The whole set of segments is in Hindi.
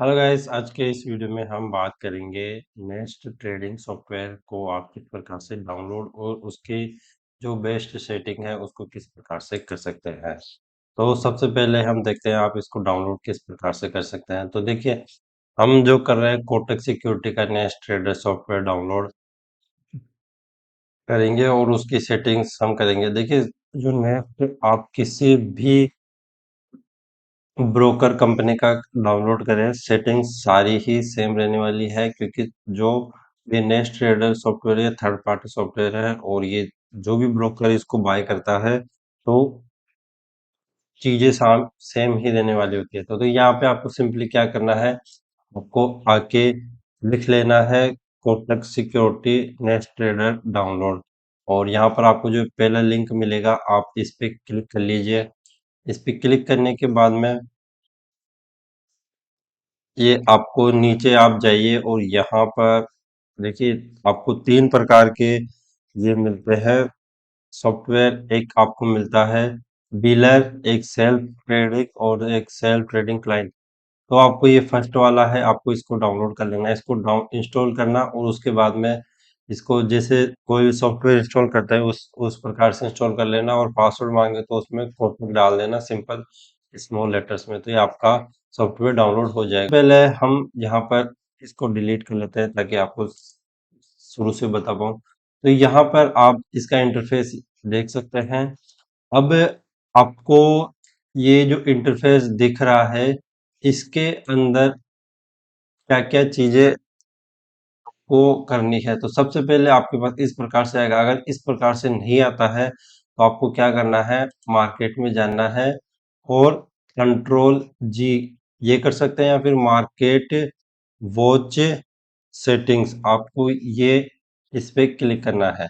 हेलो गाइस, आज के इस वीडियो में हम बात करेंगे नेस्ट ट्रेडिंग सॉफ्टवेयर को आप किस प्रकार से डाउनलोड और उसकी जो बेस्ट सेटिंग है उसको किस प्रकार से कर सकते हैं। तो सबसे पहले हम देखते हैं आप इसको डाउनलोड किस प्रकार से कर सकते हैं। तो देखिए, हम जो कर रहे हैं कोटक सिक्योरिटी का नेस्ट ट्रेडर सॉफ्टवेयर डाउनलोड करेंगे और उसकी सेटिंग्स हम करेंगे। देखिए, जो नेस्ट आप किसी भी ब्रोकर कंपनी का डाउनलोड करें, सेटिंग्स सारी ही सेम रहने वाली है, क्योंकि जो ये नेस्ट ट्रेडर सॉफ्टवेयर है थर्ड पार्टी सॉफ्टवेयर है और ये जो भी ब्रोकर इसको बाय करता है तो चीजें सेम ही रहने वाली होती है। तो यहाँ पे आपको सिंपली क्या करना है, आपको आके लिख लेना है Kotak security nest trader download, और यहाँ पर आपको जो पहला लिंक मिलेगा आप इस पे क्लिक कर लीजिए। इस पे क्लिक करने के बाद में ये आपको नीचे आप जाइए और यहाँ पर देखिए, आपको तीन प्रकार के ये मिलते हैं सॉफ्टवेयर। एक आपको मिलता है डीलर, एक सेल्फ ट्रेडिंग और एक सेल्फ ट्रेडिंग क्लाइंट। तो आपको ये फर्स्ट वाला है, आपको इसको डाउनलोड कर लेना है, इसको डाउन इंस्टॉल करना, और उसके बाद में इसको जैसे कोई भी सॉफ्टवेयर इंस्टॉल करता है उस प्रकार से इंस्टॉल कर लेना, और पासवर्ड मांगे तो उसमें कोड डाल देना सिंपल स्मॉल लेटर्स में, तो ये आपका सॉफ्टवेयर डाउनलोड हो जाएगा। पहले हम यहाँ पर इसको डिलीट कर लेते हैं ताकि आपको शुरू से बता पाऊँ। तो यहाँ पर आप इसका इंटरफेस देख सकते हैं। अब आपको ये जो इंटरफेस दिख रहा है, इसके अंदर क्या-क्या चीजें को करनी है। तो सबसे पहले आपके पास इस प्रकार से आएगा। अगर इस प्रकार से नहीं आता है तो आपको क्या करना है, मार्केट में जाना है और कंट्रोल जी ये कर सकते हैं, या फिर मार्केट वॉच सेटिंग्स, आपको ये इस पे क्लिक करना है।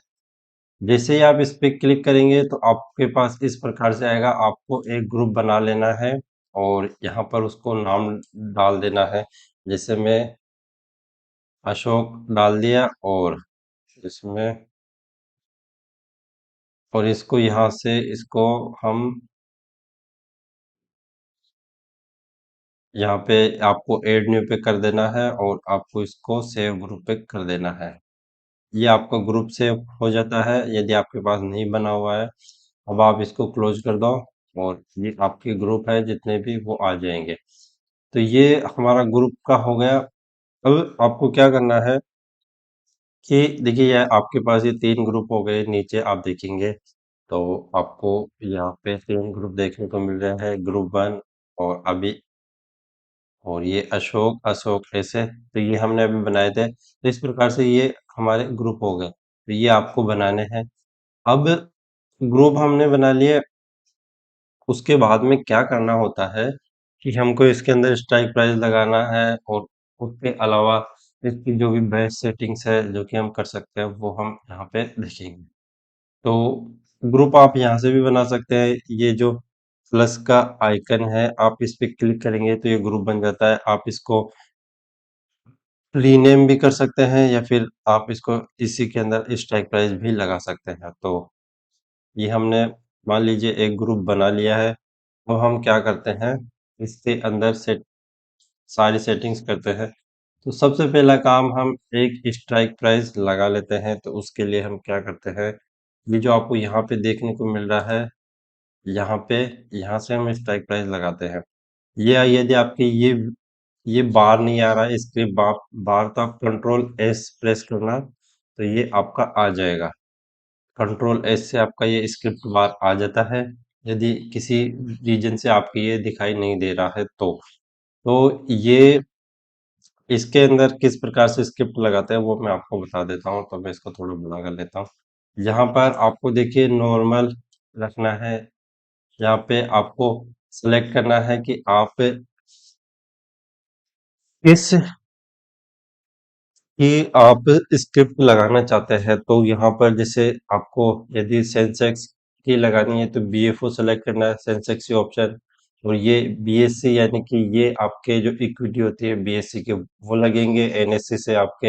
जैसे ही आप इस पे क्लिक करेंगे तो आपके पास इस प्रकार से आएगा। आपको एक ग्रुप बना लेना है और यहाँ पर उसको नाम डाल देना है। जैसे मैं अशोक डाल दिया, और इसमें और इसको यहाँ से इसको हम यहाँ पे आपको ऐड न्यू पे कर देना है और आपको इसको सेव ग्रुप पे कर देना है। ये आपका ग्रुप सेव हो जाता है यदि आपके पास नहीं बना हुआ है। अब आप इसको क्लोज कर दो और ये आपके ग्रुप है जितने भी वो आ जाएंगे। तो ये हमारा ग्रुप का हो गया। अब आपको क्या करना है कि देखिए, ये आपके पास ये तीन ग्रुप हो गए, नीचे आप देखेंगे तो आपको यहाँ पे तीन ग्रुप देखने को मिल रहे हैं, ग्रुप वन और अभी और ये अशोक अशोक ऐसे। तो ये हमने अभी बनाए थे, तो इस प्रकार से ये हमारे ग्रुप हो गए। तो ये आपको बनाने हैं। अब ग्रुप हमने बना लिए, उसके बाद में क्या करना होता है कि हमको इसके अंदर स्ट्राइक प्राइस लगाना है, और उसके अलावा इसकी जो भी बेस्ट सेटिंग्स है जो कि हम कर सकते हैं वो हम यहाँ पे देखेंगे। तो ग्रुप आप यहाँ से भी बना सकते हैं। ये जो प्लस का आइकन है आप इस पे क्लिक करेंगे तो ये ग्रुप बन जाता है। आप इसको रीनेम भी कर सकते हैं, या फिर आप इसको इसी के अंदर स्ट्राइक प्राइस भी लगा सकते हैं। तो ये हमने मान लीजिए एक ग्रुप बना लिया है। तो हम क्या करते हैं, इसके अंदर से सारी सेटिंग्स करते हैं। तो सबसे पहला काम हम एक स्ट्राइक प्राइस लगा लेते हैं। तो उसके लिए हम क्या करते हैं, ये जो आपको यहाँ पे देखने को मिल रहा है, यहाँ पे यहाँ से हम स्ट्राइक प्राइस लगाते हैं। ये यदि आपके ये बार नहीं आ रहा है, इसके बार तो आप कंट्रोल एस प्रेस करना, तो ये आपका आ जाएगा। कंट्रोल एस से आपका ये स्क्रिप्ट बार आ जाता है, यदि किसी रीजन से आपके ये दिखाई नहीं दे रहा है तो ये इसके अंदर किस प्रकार से स्क्रिप्ट लगाते हैं वो मैं आपको बता देता हूँ। तो मैं इसको थोड़ा बड़ा कर लेता हूँ। यहाँ पर आपको देखिए नॉर्मल रखना है। यहाँ पे आपको सेलेक्ट करना है कि आप किस कि आप स्क्रिप्ट लगाना चाहते हैं। तो यहाँ पर जैसे आपको यदि सेंसेक्स की लगानी है तो बीएफओ सेलेक्ट करना है, सेंसेक्स की ऑप्शन। और ये बीएससी यानी कि ये आपके जो इक्विटी होती है बीएससी के वो लगेंगे। एनएससी से आपके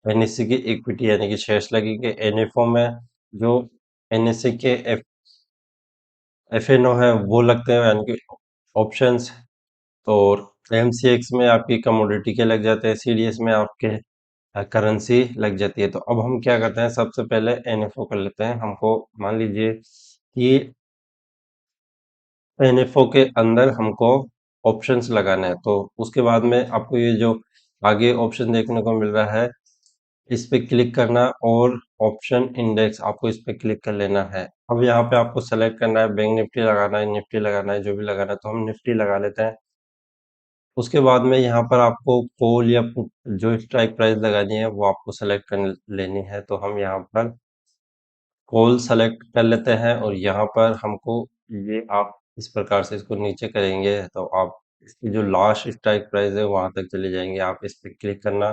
एनएससी की इक्विटी यानी कि शेयर्स लगेंगे। एनएफओ में जो एनएससी के एफएनओ है वो लगते हैं, यानी कि ऑप्शंस। और एमसीएक्स में आपकी कमोडिटी के लग जाते हैं, सीडीएस में आपके करेंसी लग जाती है। तो अब हम क्या करते हैं, सबसे पहले एनएफओ कर लेते हैं। हमको मान लीजिए कि एनएफओ के अंदर हमको ऑप्शंस लगाना है, तो उसके बाद में आपको ये जो आगे ऑप्शन देखने को मिल रहा है, इस पे क्लिक करना और ऑप्शन इंडेक्स आपको इस पे क्लिक कर लेना है। अब यहाँ पे आपको सेलेक्ट करना है, बैंक निफ्टी लगाना है, निफ्टी लगाना है, जो भी लगाना है, तो हम निफ्टी लगा लेते हैं। उसके बाद में यहाँ पर आपको कॉल या पुट जो स्ट्राइक प्राइस लगानी है वो आपको सेलेक्ट कर लेनी है। तो हम यहाँ पर कॉल सेलेक्ट कर लेते हैं और यहाँ पर हमको ये आप इस प्रकार से इसको नीचे करेंगे तो आप इसकी जो लास्ट स्ट्राइक प्राइस है वहां तक चले जाएंगे। आप इस पे क्लिक करना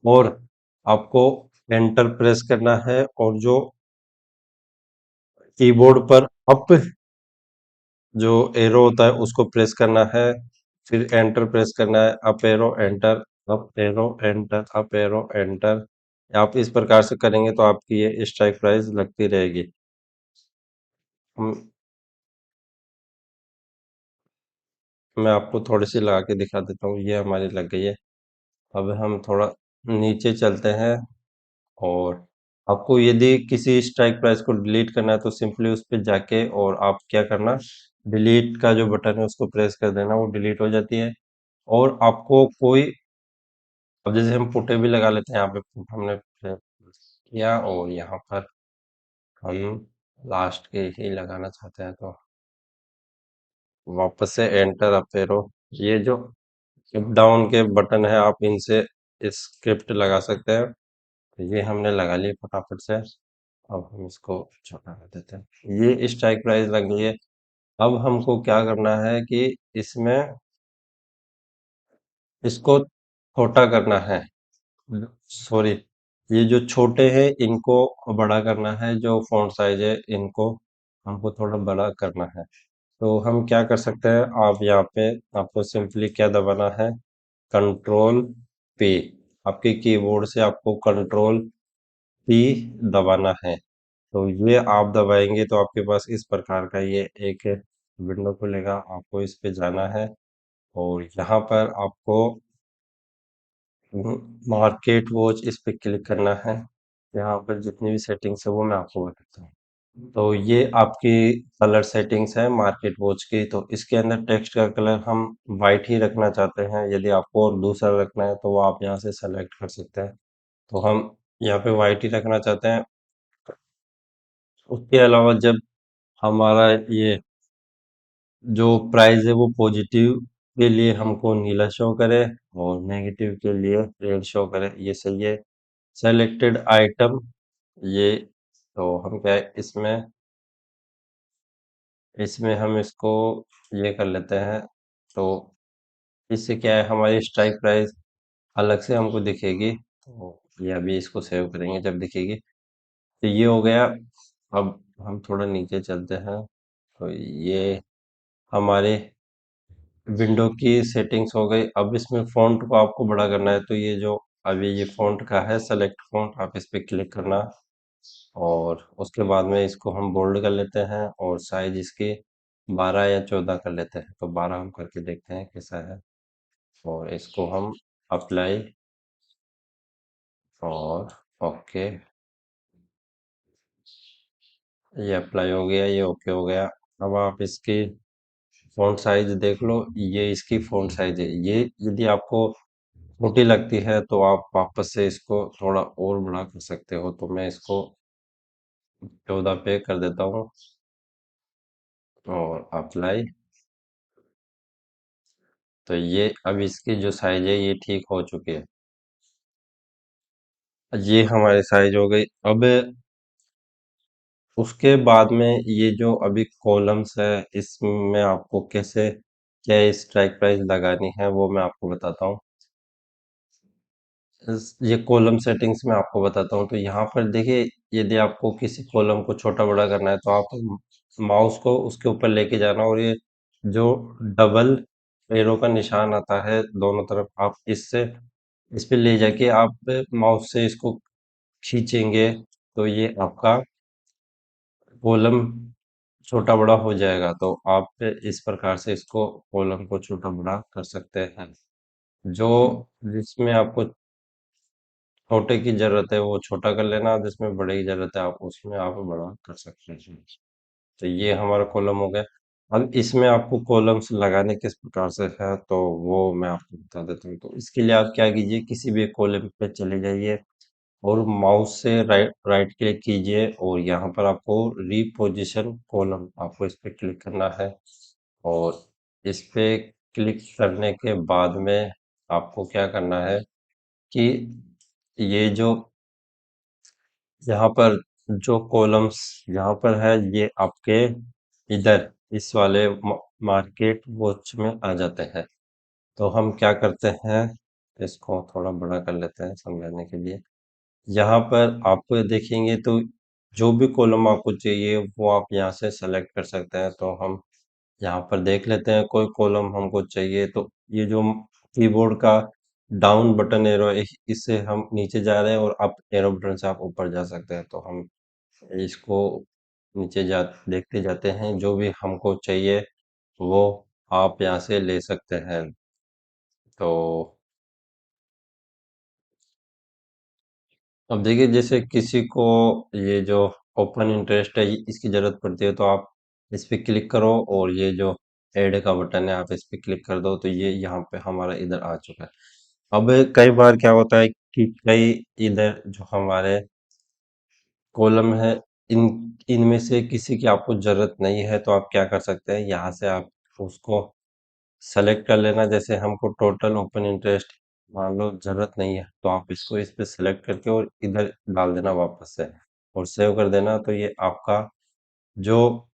और आपको एंटर प्रेस करना है और जो कीबोर्ड पर अप जो एरो होता है उसको प्रेस करना है, फिर एंटर प्रेस करना है, up arrow enter, up arrow enter, up arrow enter. आप इस प्रकार से करेंगे तो आपकी ये स्ट्राइक प्राइस लगती रहेगी। हम मैं आपको थोड़ी सी लगा के दिखा देता हूँ, ये हमारी लग गई है। अब हम थोड़ा नीचे चलते हैं और आपको यदि किसी स्ट्राइक प्राइस को डिलीट करना है तो सिंपली उस पे जाके और आप क्या करना, डिलीट का जो बटन है उसको प्रेस कर देना, वो डिलीट हो जाती है। और आपको कोई, अब जैसे हम पुटे भी लगा लेते हैं, यहाँ पे पुट हमने किया और यहाँ पर हम लास्ट के ही लगाना चाहते हैं तो वापस से एंटर अप एरो, ये जो अप डाउन के बटन है आप इनसे स्क्रिप्ट लगा सकते हैं। तो ये हमने लगा ली फटाफट से। अब हम इसको छोटा कर देते हैं, ये स्ट्राइक प्राइस लग गई है। अब हमको क्या करना है कि इसमें इसको छोटा करना है, सॉरी, ये जो छोटे हैं इनको बड़ा करना है, जो फॉन्ट साइज है इनको हमको थोड़ा बड़ा करना है। तो हम क्या कर सकते हैं, आप यहाँ पे आपको सिंपली क्या दबाना है, कंट्रोल पी, आपके कीबोर्ड से आपको कंट्रोल पी दबाना है। तो ये आप दबाएंगे तो आपके पास इस प्रकार का ये एक विंडो खुलेगा। आपको इस पे जाना है और यहाँ पर आपको मार्केट वॉच इस पे क्लिक करना है। यहाँ पर जितनी भी सेटिंग्स है वो मैं आपको बताता हूँ। तो ये आपकी कलर सेटिंग्स है मार्केट वॉच की। तो इसके अंदर टेक्स्ट का कलर हम वाइट ही रखना चाहते हैं, यदि आपको और दूसरा रखना है तो वो आप यहाँ से सेलेक्ट कर सकते हैं। तो हम यहाँ पे वाइट ही रखना चाहते हैं। उसके अलावा जब हमारा ये जो प्राइस है वो पॉजिटिव के लिए हमको नीला शो करे और नेगेटिव के लिए रेड शो करे, ये सही है। सेलेक्टेड आइटम, ये तो हम क्या है इसमें इसमें हम इसको ये कर लेते हैं। तो इससे क्या है हमारी स्ट्राइक प्राइस अलग से हमको दिखेगी। तो ये अभी इसको सेव करेंगे जब दिखेगी। तो ये हो गया। अब हम थोड़ा नीचे चलते हैं। तो ये हमारे विंडो की सेटिंग्स हो गई। अब इसमें फ़ॉन्ट को आपको बड़ा करना है, तो ये जो अभी ये फ़ॉन्ट का है सेलेक्ट फ़ॉन्ट, आप इस पे क्लिक करना और उसके बाद में इसको हम बोल्ड कर लेते हैं और साइज इसकी 12 या 14 कर लेते हैं। तो 12 हम करके देखते हैं कैसा है और इसको हम अप्लाई और ओके, ये अप्लाई हो गया, ये ओके हो गया। अब आप इसकी फ़ॉन्ट साइज देख लो, ये इसकी फ़ॉन्ट साइज है। ये यदि आपको छोटी लगती है तो आप वापस से इसको थोड़ा और बड़ा कर सकते हो। तो मैं इसको 14 पे कर देता हूँ और अप्लाई। तो ये अब इसकी जो साइज है ये ठीक हो चुकी है। ये हमारी साइज हो गई। अब उसके बाद में ये जो अभी कॉलम्स है इसमें आपको कैसे क्या स्ट्राइक प्राइस लगानी है वो मैं आपको बताता हूँ। ये कॉलम सेटिंग्स में आपको बताता हूँ। तो यहाँ पर देखिए, यदि आपको किसी कॉलम को छोटा बड़ा करना है तो आप माउस को उसके ऊपर लेके जाना और ये जो डबल एरो का निशान आता है दोनों तरफ, आप इससे इस पे ले जाके आप माउस से इसको खींचेंगे तो ये आपका कॉलम छोटा बड़ा हो जाएगा, तो आप इस प्रकार से इसको कॉलम को छोटा बड़ा कर सकते हैं। जो जिसमें आपको छोटे की जरूरत है वो छोटा कर लेना, जिसमें बड़े की जरूरत है आप उसमें आप बड़ा कर सकते हैं। तो ये हमारा कॉलम हो गया। अब इसमें आपको कॉलम्स लगाने किस प्रकार से है, तो वो मैं आपको बता देता हूँ। तो इसके लिए आप क्या कीजिए, किसी भी कॉलम पे चले जाइए और माउस से राइट राइट क्लिक कीजिए और यहाँ पर आपको रीपोजिशन कॉलम आपको इस पे क्लिक करना है। और इस पे क्लिक करने के बाद में आपको क्या करना है कि ये जो यहाँ पर जो कॉलम्स यहाँ पर है ये आपके इधर इस वाले मार्केट वॉच में आ जाते हैं। तो हम क्या करते हैं, इसको थोड़ा बड़ा कर लेते हैं समझाने के लिए। यहाँ पर आप देखेंगे तो जो भी कॉलम आपको चाहिए वो आप यहाँ से सेलेक्ट कर सकते हैं। तो हम यहाँ पर देख लेते हैं, कोई कॉलम हमको चाहिए तो ये जो कीबोर्ड का डाउन बटन एरो इससे हम नीचे जा रहे हैं और अप एरो बटन से आप ऊपर जा सकते हैं। तो हम इसको नीचे जा देखते जाते हैं, जो भी हमको चाहिए वो आप यहाँ से ले सकते हैं। तो अब देखिए, जैसे किसी को ये जो ओपन इंटरेस्ट है इसकी जरूरत पड़ती है, तो आप इस पे क्लिक करो और ये जो ऐड का बटन है आप इस पे क्लिक कर दो, तो ये यहाँ पे हमारा इधर आ चुका है। अब कई बार क्या होता है कि कई इधर जो हमारे कॉलम है, इन इनमें से किसी की आपको जरूरत नहीं है, तो आप क्या कर सकते हैं, यहाँ से आप उसको सेलेक्ट कर लेना। जैसे हमको टोटल ओपन इंटरेस्ट मान लो जरूरत नहीं है, तो आप इसको इस पे सेलेक्ट करके और इधर डाल देना वापस से और सेव कर देना। तो ये आपका जो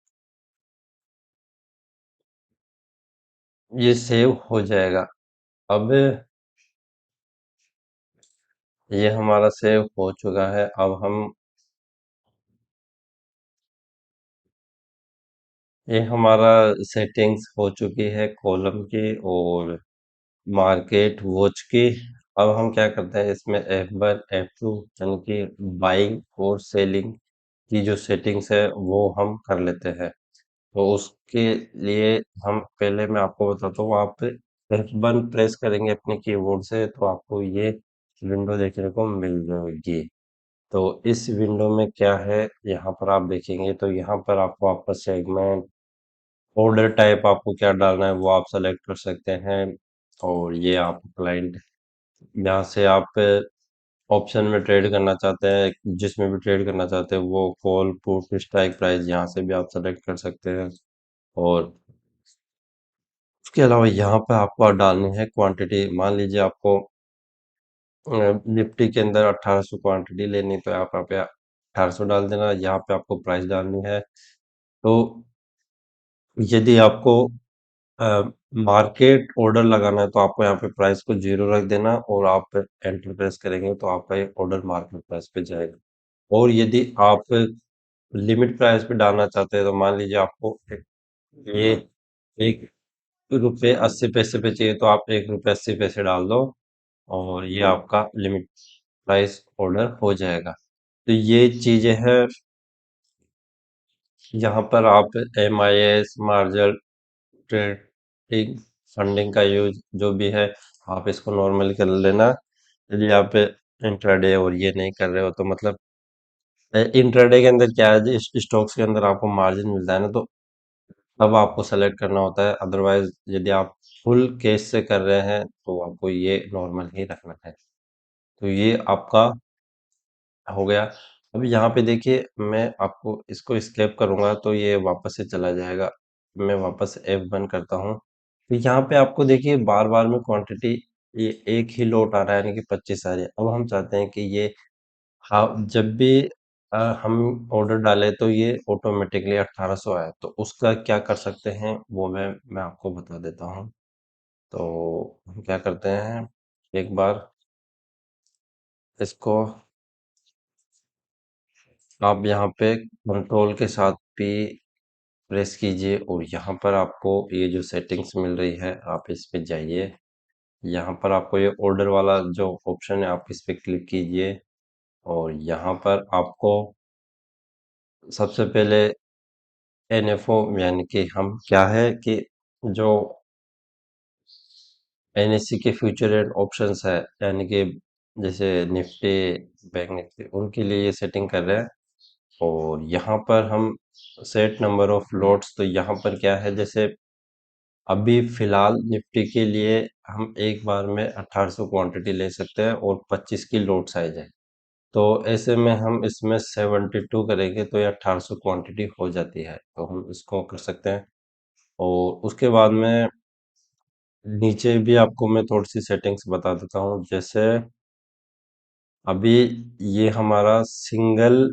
ये सेव हो जाएगा। अब ये हमारा सेव हो चुका है। अब हम ये हमारा सेटिंग्स हो चुकी है कॉलम की और मार्केट वॉच की। अब हम क्या करते हैं, इसमें F1 F2 यानी कि बाइंग और सेलिंग की जो सेटिंग्स है वो हम कर लेते हैं। तो उसके लिए हम पहले मैं आपको बताता हूँ, आप F1 प्रेस करेंगे अपने कीबोर्ड से तो आपको ये विंडो देखने को मिल जाएगी। तो इस विंडो में क्या है, यहाँ पर आप देखेंगे तो यहाँ पर आपको आपका सेगमेंट ऑर्डर टाइप आपको क्या डालना है वो आप सेलेक्ट कर सकते हैं। और ये आप क्लाइंट यहाँ से आप ऑप्शन में ट्रेड करना चाहते हैं, जिसमें भी ट्रेड करना चाहते हैं वो कॉल पुट स्ट्राइक प्राइस यहाँ से भी आप सेलेक्ट कर सकते हैं। और उसके अलावा यहाँ पे आपको डालनी है क्वांटिटी। मान लीजिए आपको निफ्टी के अंदर 1800 क्वांटिटी लेनी, तो आप यहाँ पे 1800 डाल देना। यहाँ पे आपको प्राइस डालनी है। तो यदि आपको मार्केट ऑर्डर लगाना है तो आपको यहाँ पे प्राइस को 0 रख देना और आप एंटर प्रेस करेंगे तो आपका ये ऑर्डर मार्केट प्राइस पे जाएगा। और यदि आप लिमिट प्राइस पे डालना चाहते हैं तो मान लीजिए आपको ये 1 रुपये 80 पैसे पे चाहिए, तो आप 1 रुपये 80 पैसे डाल दो और ये आपका लिमिट प्राइस ऑर्डर हो जाएगा। तो ये चीजें हैं। यहाँ पर आप MIS मार्जिन ट्रेडिंग फंडिंग का यूज जो भी है आप इसको नॉर्मली कर लेना। यदि आप इंट्राडे और ये नहीं कर रहे हो तो मतलब इंट्राडे के अंदर क्या है जी, स्टॉक्स के अंदर आपको मार्जिन मिलता है ना, तो तब आपको सेलेक्ट करना होता है। अदरवाइज यदि आप फुल कैश से कर रहे हैं तो आपको ये नॉर्मल ही रखना है। तो ये आपका हो गया। अब यहाँ पे देखिए, मैं आपको इसको स्केप करूंगा तो ये वापस से चला जाएगा। मैं वापस F1 करता हूँ। तो यहाँ पे आपको देखिए बार बार में क्वांटिटी ये एक ही लॉट आ रहा है, यानी कि 25 आ रही है। अब हम चाहते हैं कि ये हाँ जब भी हम ऑर्डर डालें तो ये ऑटोमेटिकली 1800 आए, तो उसका क्या कर सकते हैं वो मैं आपको बता देता हूँ। तो हम क्या करते हैं, एक बार इसको आप यहाँ पे कंट्रोल के साथ भी प्रेस कीजिए और यहाँ पर आपको ये जो सेटिंग्स मिल रही है आप इस पे जाइए। यहाँ पर आपको ये ऑर्डर वाला जो ऑप्शन है आप इस पे क्लिक कीजिए और यहाँ पर आपको सबसे पहले एनएफओ यानी कि हम क्या है कि जो एनएससी के फ्यूचर एंड ऑप्शंस है, यानी कि जैसे निफ्टी, बैंक निफ्टी, उनके लिए ये सेटिंग कर रहे हैं। और यहाँ पर हम सेट नंबर ऑफ लॉट्स, तो यहाँ पर क्या है, जैसे अभी फिलहाल निफ्टी के लिए हम एक बार में 1800 क्वांटिटी ले सकते हैं और 25 की लोड साइज है। तो ऐसे में हम इसमें 72 करेंगे तो ये 1800 क्वांटिटी हो जाती है, तो हम इसको कर सकते हैं। और उसके बाद में नीचे भी आपको मैं थोड़ी सी सेटिंग्स बता देता हूँ। जैसे अभी ये हमारा single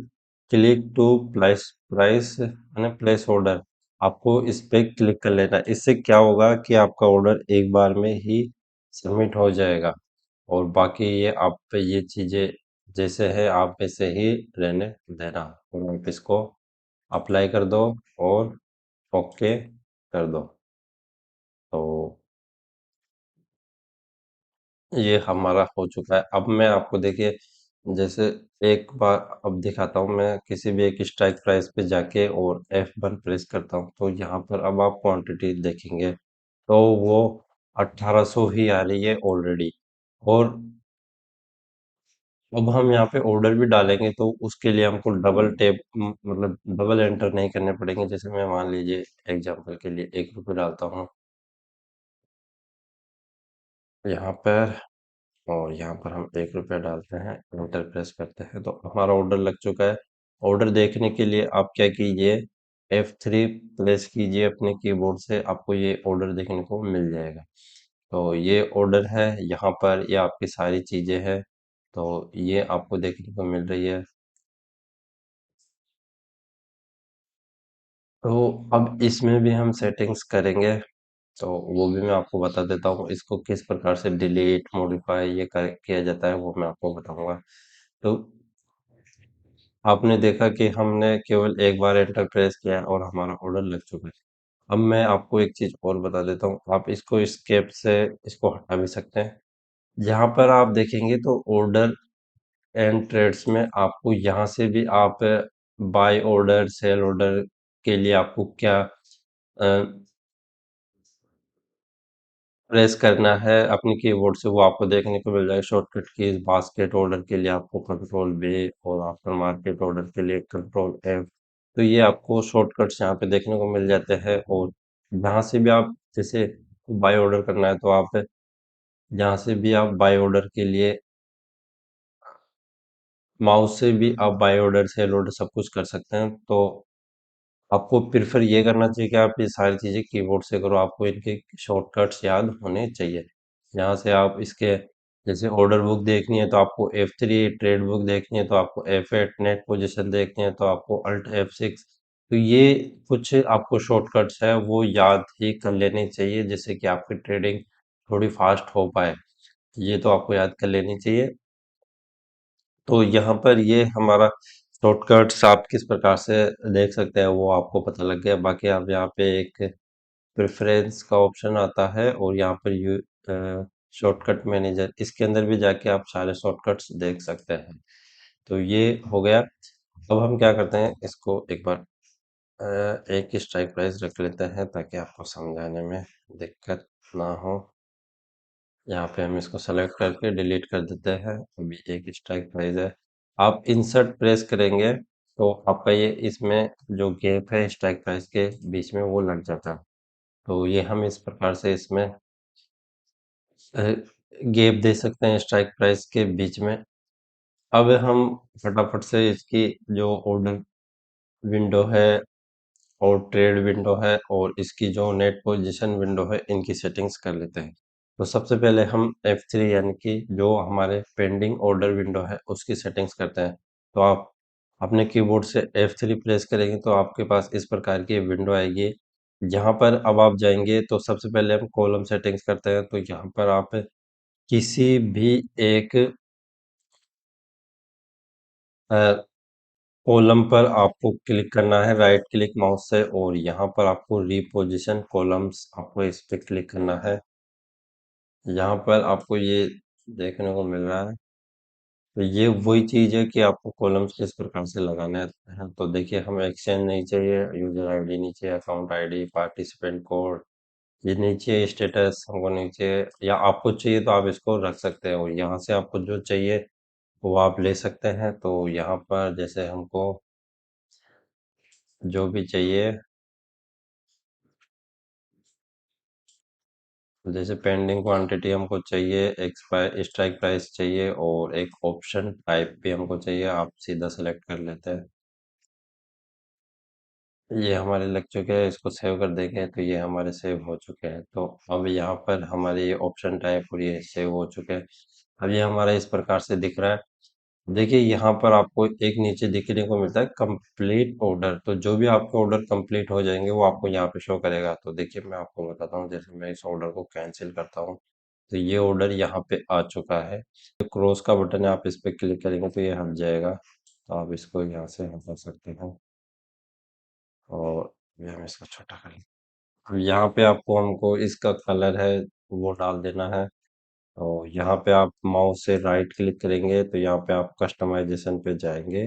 click to place price है, प्लेस ऑर्डर, आपको इस पे क्लिक कर लेना है। इससे क्या होगा कि आपका ऑर्डर एक बार में ही सबमिट हो जाएगा, और बाकी ये आप पे ये चीजें जैसे है आप वैसे ही रहने देना। और आप इसको अप्लाई कर दो और ओके कर दो। तो ये हमारा हो चुका है। अब मैं आपको देखिए, जैसे एक बार अब दिखाता हूँ, मैं किसी भी एक स्ट्राइक प्राइस पे जाके और F1 प्रेस करता हूँ, तो यहाँ पर अब आप क्वांटिटी देखेंगे तो वो 1800 ही आ रही है ऑलरेडी। और अब हम यहाँ पे ऑर्डर भी डालेंगे तो उसके लिए हमको डबल टैप, मतलब डबल एंटर नहीं करने पड़ेंगे। जैसे मैं मान लीजिए एग्जांपल के लिए 1 रुपये डालता हूँ यहाँ पर, और यहाँ पर हम 1 रुपया डालते हैं, एंटर प्रेस करते हैं, तो हमारा ऑर्डर लग चुका है। ऑर्डर देखने के लिए आप क्या कीजिए, F3 प्रेस कीजिए अपने कीबोर्ड से, आपको ये ऑर्डर देखने को मिल जाएगा। तो ये ऑर्डर है, यहाँ पर ये आपकी सारी चीजें हैं, तो ये आपको देखने को मिल रही है। तो अब इसमें भी हम सेटिंग्स करेंगे, तो वो भी मैं आपको बता देता हूँ। इसको किस प्रकार से डिलीट मॉडिफाई ये किया जाता है वो मैं आपको बताऊंगा। तो आपने देखा कि हमने केवल एक बार एंटर प्रेस किया और हमारा ऑर्डर लग चुका है। अब मैं आपको एक चीज और बता देता हूँ, आप इसको स्केप से इसको हटा भी सकते हैं। यहाँ पर आप देखेंगे तो ऑर्डर एंड ट्रेड्स में आपको यहाँ से भी आप बाय ऑर्डर सेल ऑर्डर के लिए आपको क्या प्रेस करना है अपने कीबोर्ड से, वो आपको देखने को मिल जाएगा। शॉर्टकट कीज बास्केट ऑर्डर के लिए आपको कंट्रोल बी, और आफ्टर मार्केट ऑर्डर के लिए कंट्रोल एफ। तो ये आपको शॉर्टकट्स यहाँ पे देखने को मिल जाते हैं। और जहाँ से भी आप जैसे बाय ऑर्डर करना है तो आप यहाँ से भी आप बाय ऑर्डर के लिए माउस से भी आप बाय ऑर्डर सेल ऑर्डर सब कुछ कर सकते हैं। तो आपको प्रेफर ये करना चाहिए कि आप ये सारी चीजें कीबोर्ड से करो, आपको इनके शॉर्टकट्स याद होने चाहिए। यहाँ से आप इसके जैसे ऑर्डर बुक देखनी है तो आपको F3, ट्रेड बुक देखनी है तो आपको F8, नेट पोजीशन देखनी है तो आपको अल्ट F6। तो ये कुछ आपको शॉर्टकट्स है वो याद ही कर लेनी चाहिए, जिससे कि आपकी ट्रेडिंग थोड़ी फास्ट हो पाए। ये तो आपको याद कर लेनी चाहिए। तो यहाँ पर ये हमारा शॉर्टकट्स आप किस प्रकार से देख सकते हैं वो आपको पता लग गया। बाकी आप यहाँ पे एक प्रेफरेंस का ऑप्शन आता है, और यहाँ पर यू शॉर्टकट मैनेजर, इसके अंदर भी जाके आप सारे शॉर्टकट्स देख सकते हैं। तो ये हो गया। अब हम क्या करते हैं, इसको एक बार एक ही स्ट्राइक प्राइस रख लेते हैं ताकि आपको समझाने में दिक्कत ना हो। यहाँ पे हम इसको सेलेक्ट करके डिलीट कर देते हैं। अभी एक स्ट्राइक प्राइस है, आप इंसर्ट प्रेस करेंगे तो आपका ये इसमें जो गैप है स्ट्राइक प्राइस के बीच में वो लग जाता है। तो ये हम इस प्रकार से इसमें गैप दे सकते हैं स्ट्राइक प्राइस के बीच में। अब हम फटाफट से इसकी जो ऑर्डर विंडो है और ट्रेड विंडो है और इसकी जो नेट पोजीशन विंडो है, इनकी सेटिंग्स कर लेते हैं। तो सबसे पहले हम F3 यानी कि जो हमारे पेंडिंग ऑर्डर विंडो है उसकी सेटिंग्स करते हैं। तो आप अपने कीबोर्ड से F3 प्रेस करेंगे तो आपके पास इस प्रकार की विंडो आएगी। यहाँ पर अब आप जाएंगे तो सबसे पहले हम कॉलम सेटिंग्स करते हैं। तो यहाँ पर आप किसी भी एक कॉलम पर आपको क्लिक करना है राइट क्लिक माउस से, और यहाँ पर आपको रिपोजिशन कॉलम्स, आपको इस पे क्लिक करना है। यहाँ पर आपको ये देखने को मिल रहा है तो ये वही चीज है कि आपको कॉलम्स किस प्रकार से लगाने हैं। तो देखिए, हमें एक्सचेंज नहीं चाहिए, यूजर आईडी नहीं चाहिए, अकाउंट आईडी, पार्टिसिपेंट कोड, ये नहीं चाहिए, स्टेटस हमको नहीं चाहिए। या आपको चाहिए तो आप इसको रख सकते हो, यहाँ से आपको जो चाहिए वो आप ले सकते हैं। तो यहाँ पर जैसे हमको जो भी चाहिए, जैसे पेंडिंग क्वांटिटी हमको चाहिए, एक्सपायर स्ट्राइक प्राइस चाहिए, और एक ऑप्शन टाइप भी हमको चाहिए, आप सीधा सेलेक्ट कर लेते हैं। ये हमारे लग चुके हैं, इसको सेव कर देंगे तो ये हमारे सेव हो चुके हैं। तो अब यहाँ पर हमारे ये ऑप्शन टाइप और ये सेव हो चुके हैं। अब ये हमारा इस प्रकार से दिख रहा है। देखिए, यहाँ पर आपको एक नीचे दिखने को मिलता है कंप्लीट ऑर्डर। तो जो भी आपके ऑर्डर कंप्लीट हो जाएंगे वो आपको यहाँ पे शो करेगा। तो देखिए, मैं आपको बताता हूँ, जैसे मैं इस ऑर्डर को कैंसिल करता हूँ तो ये ऑर्डर यहाँ पे आ चुका है। जो क्रॉस का बटन है, आप इस पे क्लिक करेंगे तो ये हट जाएगा। तो आप इसको यहाँ से हटा सकते हैं, और ये हम इसको छोटा कर लेंगे। अब यहाँ पे आपको हमको इसका कलर है वो डाल देना है। और यहाँ पे आप माउस से राइट क्लिक करेंगे तो यहाँ पे आप कस्टमाइजेशन पे जाएंगे।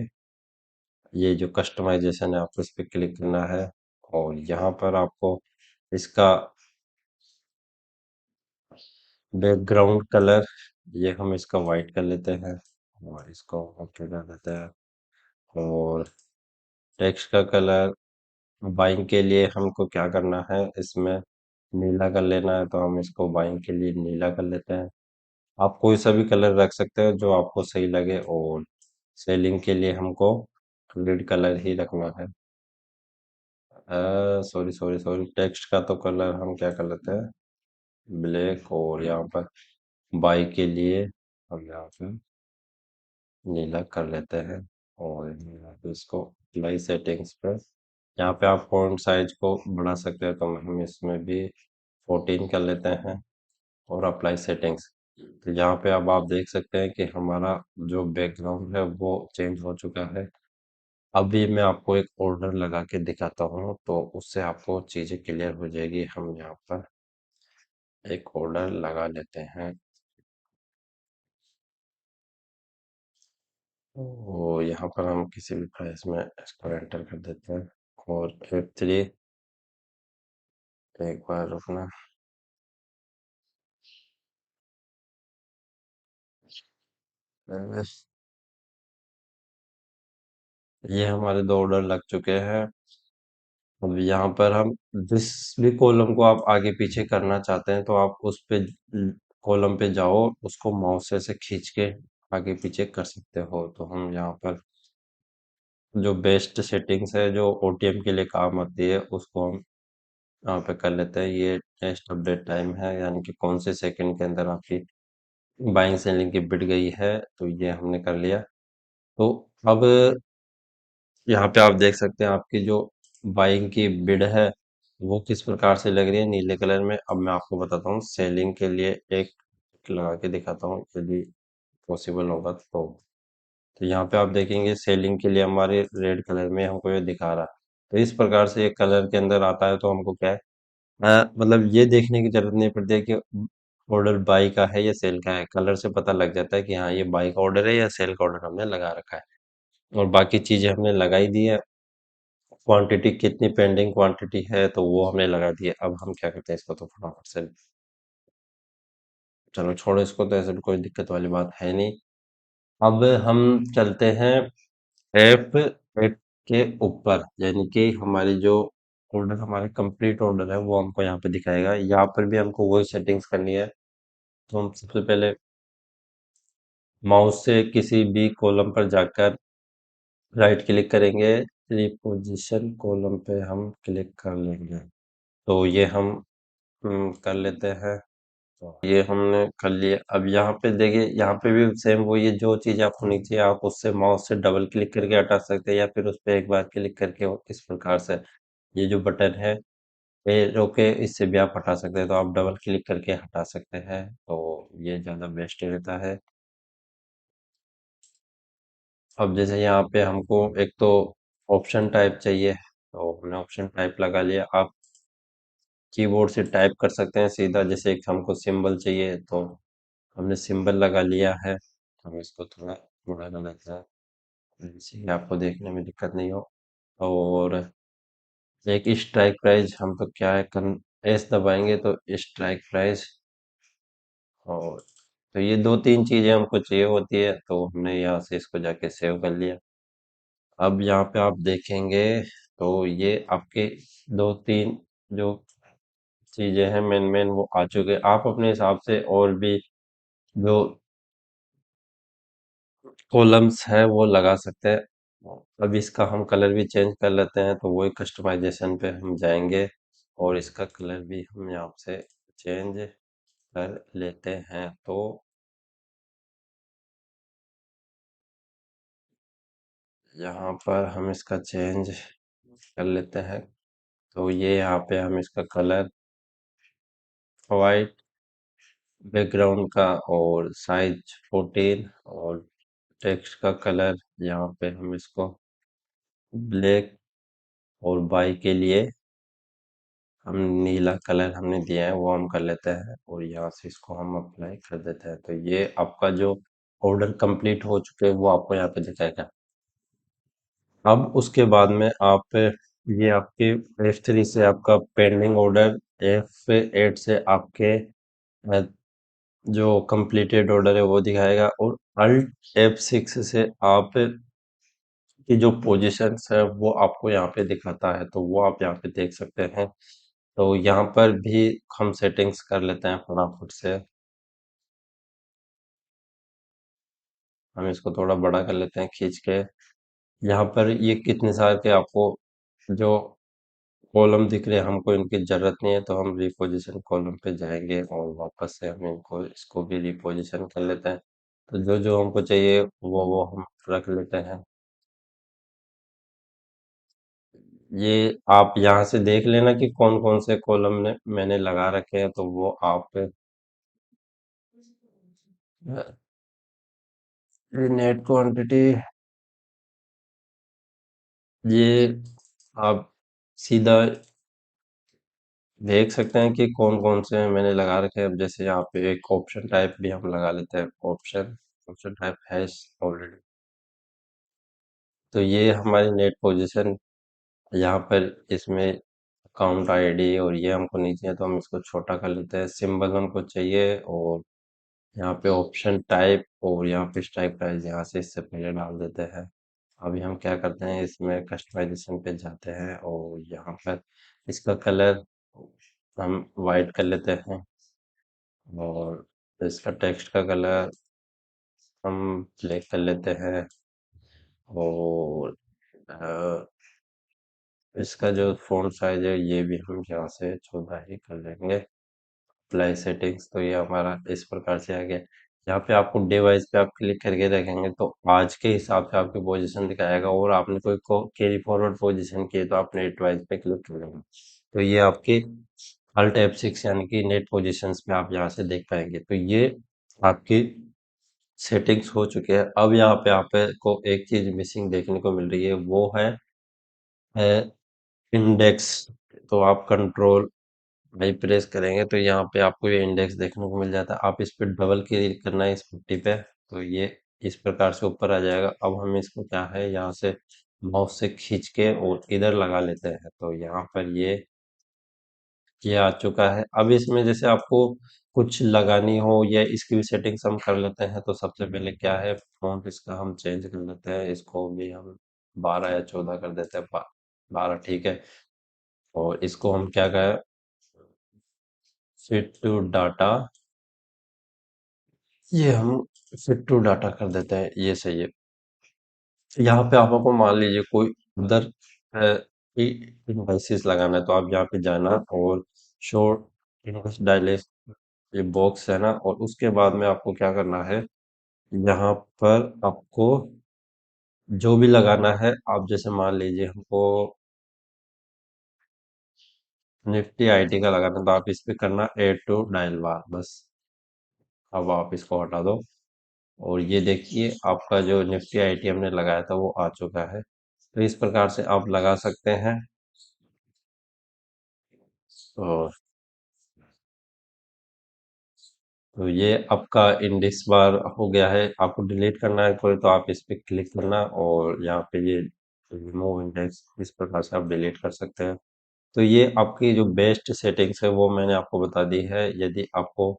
ये जो कस्टमाइजेशन है, आपको इस पे क्लिक करना है। और यहाँ पर आपको इसका बैकग्राउंड कलर, ये हम इसका वाइट कर लेते हैं, और इसको ओके कर देते हैं। और टेक्स्ट का कलर, बाइंग के लिए हमको क्या करना है, इसमें नीला कर लेना है। तो हम इसको बाइंग के लिए नीला कर लेते हैं। आप कोई सा भी कलर रख सकते हो जो आपको सही लगे। और सेलिंग के लिए हमको रेड कलर ही रखना है। सॉरी सॉरी सॉरी, टेक्स्ट का तो कलर हम क्या कर लेते हैं, ब्लैक। और यहाँ पर बाई के लिए हम यहाँ पे नीला कर लेते हैं। और यहाँ पे इसको अप्लाई सेटिंग्स पे, यहाँ पे आप फॉन्ट साइज को बढ़ा सकते हैं। तो हम इसमें भी 14 कर लेते हैं, और अप्लाई सेटिंग्स। तो यहाँ पे अब आप देख सकते हैं कि हमारा जो बैकग्राउंड है वो चेंज हो चुका है। अभी मैं आपको एक ऑर्डर लगा के दिखाता हूँ, तो उससे आपको चीज़ें क्लियर हो जाएगी। हम यहाँ पर एक ऑर्डर लगा लेते हैं, और यहाँ पर हम किसी भी प्राइस में इसको एंटर कर देते हैं। और F3, एक बार रुकना। ये हमारे दो ऑर्डर लग चुके हैं। अब यहाँ पर हम जिस भी कॉलम को आप आगे पीछे करना चाहते हैं, तो आप उस पे कॉलम पे जाओ, उसको माउस से खींच के आगे पीछे कर सकते हो। तो हम यहाँ पर जो बेस्ट सेटिंग्स है जो ओटीएम के लिए काम आती है, उसको हम यहाँ पे कर लेते हैं। ये टेस्ट अपडेट टाइम है, यानी कि कौन से सेकंड के अंदर आपकी बाइंग सेलिंग की बिट गई है। तो ये हमने कर लिया। तो अब यहाँ पे आप देख सकते हैं आपकी जो बाइंग की बिड है वो किस प्रकार से लग रही है, नीले कलर में। अब मैं आपको बताता हूँ, सेलिंग के लिए एक लगा के दिखाता हूँ, यदि पॉसिबल होगा तो यहाँ पे आप देखेंगे सेलिंग के लिए हमारे रेड कलर में हमको ये दिखा रहा है। तो इस प्रकार से एक कलर के अंदर आता है, तो हमको क्या है, मतलब ये देखने की जरूरत नहीं पड़ती है कि ऑर्डर बाई का है या सेल का है। कलर से पता लग जाता है कि हाँ, ये बाई का ऑर्डर है या सेल का ऑर्डर हमने लगा रखा है। और बाकी चीजें हमने लगाई दी है। क्वांटिटी कितनी पेंडिंग क्वांटिटी है तो वो हमने लगा दी है। अब हम क्या करते हैं, इसको तो फटाफट से, चलो छोड़ो इसको, तो ऐसे भी कोई दिक्कत वाली बात है नहीं। अब हम चलते हैं F8 के ऊपर, यानी कि हमारी जो ऑर्डर, हमारे कंप्लीट ऑर्डर है वो हमको यहाँ पे दिखाएगा। यहाँ पर भी हमको वही सेटिंग्स करनी है। तो हम सबसे पहले माउस से किसी भी कॉलम पर जाकर राइट क्लिक करेंगे, रिपोजिशन कॉलम पे हम क्लिक कर लेंगे। तो ये हम कर लेते हैं। तो ये हमने कर लिया। अब यहाँ पे देखिए, यहाँ पे भी सेम वो, ये जो चीज आपको नीचे, आप उससे माउस से डबल क्लिक करके हटा सकते हैं, या फिर उस पे एक बार क्लिक करके इस प्रकार से ये जो बटन है एरो के, इससे भी आप हटा सकते हैं। तो आप डबल क्लिक करके हटा सकते हैं, तो ये ज्यादा बेस्ट रहता है। अब जैसे यहाँ पे हमको एक तो ऑप्शन टाइप चाहिए, तो हमने ऑप्शन टाइप लगा लिया। आप कीबोर्ड से टाइप कर सकते हैं सीधा। जैसे एक हमको सिंबल चाहिए, तो हमने सिंबल लगा लिया है। हम इसको थोड़ा थोड़ा गलत है, इसीलिए आपको देखने में दिक्कत नहीं हो। और एक स्ट्राइक प्राइस हम तो क्या है, एस दबाएंगे तो स्ट्राइक प्राइस। और तो ये दो तीन चीजें हमको चाहिए होती है, तो हमने यहाँ से इसको जाके सेव कर लिया। अब यहाँ पे आप देखेंगे तो ये आपके दो तीन जो चीजें हैं मेन मेन वो आ चुके हैं। आप अपने हिसाब से और भी जो कॉलम्स है वो लगा सकते हैं। अब इसका हम कलर भी चेंज कर लेते हैं, तो वही कस्टमाइजेशन पे हम जाएंगे और इसका कलर भी हम यहाँ से चेंज कर लेते हैं। तो यहाँ पर हम इसका चेंज कर लेते हैं। तो ये यहाँ पे हम इसका कलर वाइट बैकग्राउंड का और साइज 14 और टेक्स्ट का कलर यहाँ पे हम इसको ब्लैक और बाई के लिए हम नीला कलर हमने दिया है वो हम कर लेते हैं और यहाँ से इसको हम अप्लाई कर देते हैं। तो ये आपका जो ऑर्डर कंप्लीट हो चुके हैं वो आपको यहाँ पे दिखाएगा। अब उसके बाद में आप ये आपके F3 से आपका पेंडिंग ऑर्डर, F8 से आपके अ, जो कंप्लीटेड ऑर्डर है वो दिखाएगा और अल्ट F6 से आप की जो पोजीशंस है वो आपको यहाँ पे दिखाता है, तो वो आप यहाँ पे देख सकते हैं। तो यहाँ पर भी हम सेटिंग्स कर लेते हैं फटाफट से। हम इसको थोड़ा बड़ा कर लेते हैं खींच के। यहाँ पर ये कितने साल के आपको जो कॉलम दिख रहे हैं हमको इनकी जरूरत नहीं है, तो हम रिपोजिशन कॉलम पे जाएंगे और वापस से हम इनको इसको भी रिपोजिशन कर लेते हैं। तो जो जो हमको चाहिए वो हम रख लेते हैं। ये आप यहाँ से देख लेना कि कौन कौन से कॉलम ने मैंने लगा रखे हैं, तो वो आप नेट क्वांटिटी ये आप सीधा देख सकते हैं कि कौन कौन से मैंने लगा रखे हैं। अब जैसे यहाँ पे एक ऑप्शन टाइप भी हम लगा लेते हैं, ऑप्शन ऑप्शन टाइप है ऑलरेडी। तो ये हमारी नेट पोजीशन यहाँ पर इसमें अकाउंट आईडी और ये हमको नहीं चाहिए, तो हम इसको छोटा कर लेते हैं। सिंबल हमको चाहिए और यहाँ पे ऑप्शन टाइप और यहाँ पे स्ट्राइक प्राइस यहाँ से इससे पहले डाल देते हैं। अभी हम क्या करते हैं, इसमें कस्टमाइजेशन पे जाते हैं और यहाँ पर इसका कलर हम वाइट कर लेते हैं और इसका टेक्स्ट का कलर हम ब्लैक कर लेते हैं और अ, इसका जो फ़ॉन्ट साइज है ये भी हम यहाँ से 14 ही कर लेंगे। अप्लाई सेटिंग्स, तो ये हमारा इस प्रकार से आ गया। यहाँ पे आपको डिवाइस पे आप क्लिक करके देखेंगे तो आज के हिसाब से आपकी पोजीशन दिखाएगा और आपने कोई को कैरी फॉरवर्ड पोजीशन की है तो आप नेट डिवाइस पे क्लिक करेंगे तो ये आपकी अल्ट F6 यानी कि नेट पोजीशंस पे आप यहाँ से देख पाएंगे। तो ये आपकी सेटिंग्स हो चुके हैं। अब यहाँ पे आपको एक चीज मिसिंग देखने को मिल रही है, वो है इंडेक्स। तो आप कंट्रोल भाई प्रेस करेंगे तो यहाँ पे आपको ये इंडेक्स देखने को मिल जाता है। आप इस पे डबल क्लिक करना है इस पट्टी पे, तो ये इस प्रकार से ऊपर आ जाएगा। अब हम इसको क्या है यहाँ से माउस से खींच के और इधर लगा लेते हैं, तो यहाँ पर ये आ चुका है। अब इसमें जैसे आपको कुछ लगानी हो या इसकी भी सेटिंग्स हम कर लेते हैं, तो सबसे पहले क्या है, फॉन्ट इसका हम चेंज कर लेते हैं। इसको भी हम 12 या 14 कर देते हैं। 12 ठीक है। और इसको हम क्या कहें, फिट टू डाटा, ये हम फिट टू डाटा कर देते हैं, ये सही है। यहाँ पे आपको मान लीजिए कोई उधर इन्वाइसिस लगाना है, तो आप यहाँ पे जाना और शो इन्वाइस डायलेक्ट, ये बॉक्स है ना, और उसके बाद में आपको क्या करना है, यहाँ पर आपको जो भी लगाना है, आप जैसे मान लीजिए हमको निफ्टी आईटी का लगाना है, तो आप इस पे करना ऐड टू डायल बार बस। अब आप इसको हटा दो और ये देखिए आपका जो निफ्टी आईटी हमने लगाया था वो आ चुका है। तो इस प्रकार से आप लगा सकते हैं। और तो ये आपका इंडेक्स बार हो गया है। आपको डिलीट करना है कोई तो आप इस पे क्लिक करना और यहाँ पे ये रिमूव इंडेक्स इस प्रकार से आप डिलीट कर सकते हैं। तो ये आपकी जो बेस्ट सेटिंग्स है वो मैंने आपको बता दी है। यदि आपको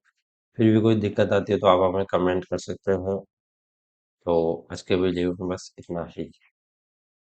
फिर भी कोई दिक्कत आती है तो आप हमें कमेंट कर सकते हैं। तो आज के वीडियो में बस इतना ही।